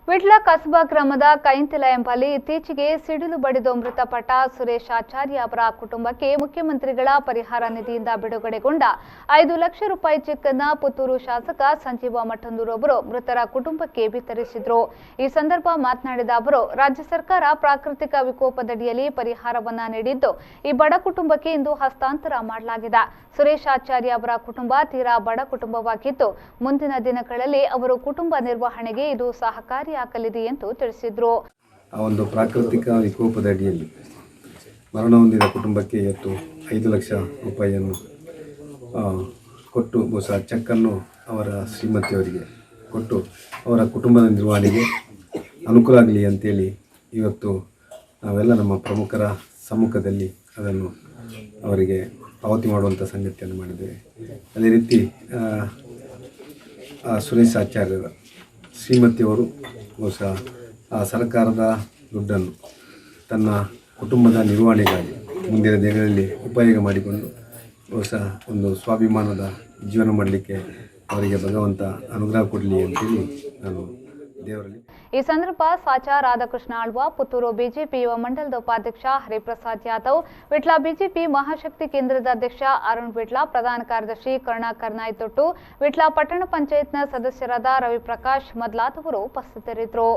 ವಿಟ್ಲ ಕಸಬಾ ಗ್ರಾಮದ ಕೈಂತಿಲ ಎಂಬಲ್ಲಿ ಇತ್ತೀಚೆಗೆ ಸಿಡಿಲು ಬಡಿದು ಮೃತಪಟ್ಟ ಸುರೇಶ್ ಆಚಾರ್ಯ ಅವರ ಕುಟುಂಬಕ್ಕೆ ಮುಖ್ಯಮಂತ್ರಿಗಳ ಪರಿಹಾರ ನಿಧಿಯಿಂದ ಬಿಡುಗಡೆಗೊಂಡ 5 ಲಕ್ಷ ರೂಪಾಯಿ ಚೆಕ್ ಅನ್ನು ಪುತ್ತೂರು ಶಾಸಕ ಸಂಜೀವ ಮಠಂದೂರು ಅವರು ಮೃತರ ಕುಟುಂಬಕ್ಕೆ ವಿತರಿಸಿದರು। ಈ ಸಂದರ್ಭ ಮಾತನಾಡಿದ ಅವರು, ರಾಜ್ಯ ಸರ್ಕಾರ ಪ್ರಾಕೃತಿಕ ವಿಕೋಪದಡಿಯಲ್ಲಿ ಪರಿಹಾರವನ್ನ ನೀಡಿದ್ದು ಈ ಬಡ ಕುಟುಂಬಕ್ಕೆ ಇಂದು ಹಸ್ತಾಂತರ ಮಾಡಲಾಗಿದೆ। ಸುರೇಶ್ ಆಚಾರ್ಯ ಅವರ ಕುಟುಂಬ ತೀರಾ ಬಡ ಕುಟುಂಬವಾಗಿದ್ದು ಮುಂದಿನ ದಿನಗಳಲ್ಲಿ ಅವರು ಕುಟುಂಬ ನಿರ್ವಹಣೆಗೆ ಇದು ಸಹಕಾರಿಯಾಗಲಿದೆ ಎಂದು ತಿಳಿಸಿದರು। ಒಂದು ಪ್ರಾಕೃತಿಕ ವಿಕೋಪದ ಅಡಿಯಲ್ಲಿ ಮರಣ ಹೊಂದಿದ ಕುಟುಂಬಕ್ಕೆ ಇವತ್ತು 5 ಲಕ್ಷ ರೂಪಾಯಿಯನ್ನು ಕೊಟ್ಟು ಚೆಕ್ ಅನ್ನು ಅವರ ಶ್ರೀಮತಿಯವರಿಗೆ ಕೊಟ್ಟು ಅವರ ಕುಟುಂಬದ ನಿರ್ವಹಣೆಗೆ ಅನುಕೂಲ ಆಗಲಿ ಅಂತೇಳಿ ಇವತ್ತು ನಾವೆಲ್ಲ ನಮ್ಮ ಪ್ರಮುಖರ ಸಮ್ಮುಖದಲ್ಲಿ ಅದನ್ನು ಅವರಿಗೆ ಪಾವತಿ ಮಾಡುವಂಥ ಸಂಗತಿಯನ್ನು ಮಾಡಿದ್ದೇವೆ। ಅದೇ ರೀತಿ ಸುರೇಶ್ ಆಚಾರ್ಯರ ಶ್ರೀಮತಿಯವರು ಬಹುಶಃ ಆ ಸರ್ಕಾರದ ದುಡ್ಡನ್ನು ತನ್ನ ಕುಟುಂಬದ ನಿರ್ವಹಣೆಗಾಗಿ ಮುಂದಿನ ದಿನಗಳಲ್ಲಿ ಉಪಯೋಗ ಮಾಡಿಕೊಂಡು ಬಹುಶಃ ಒಂದು ಸ್ವಾಭಿಮಾನದ ಜೀವನ ಮಾಡಲಿಕ್ಕೆ ಅವರಿಗೆ ಭಗವಂತ ಅನುಗ್ರಹ ಕೊಡಲಿ ಅಂತೇಳಿ ನಾನು ದೇವರಲ್ಲಿ। ಈ ಸಂದರ್ಭ ಸಾಚಾ ರಾಧಾಕೃಷ್ಣ ಆಳ್ವ, ಪುತ್ತೂರು ಬಿಜೆಪಿ ಯುವ ಮಂಡಲದ ಉಪಾಧ್ಯಕ್ಷ ಹರಿಪ್ರಸಾದ್ ಯಾದವ್, ವಿಟ್ಲ ಬಿಜೆಪಿ ಮಹಾಶಕ್ತಿ ಕೇಂದ್ರದ ಅಧ್ಯಕ್ಷ ಅರುಣ್ ವಿಟ್ಲ, ಪ್ರಧಾನ ಕಾರ್ಯದರ್ಶಿ ಕರುಣಾಕರ್ ನಾಯ್ತೊಟ್ಟು, ವಿಟ್ಲ ಪಟ್ಟಣ ಪಂಚಾಯತ್ನ ಸದಸ್ಯರಾದ ರವಿಪ್ರಕಾಶ್ ಮೊದಲಾದವರು ಉಪಸ್ಥಿತರಿದ್ದರು।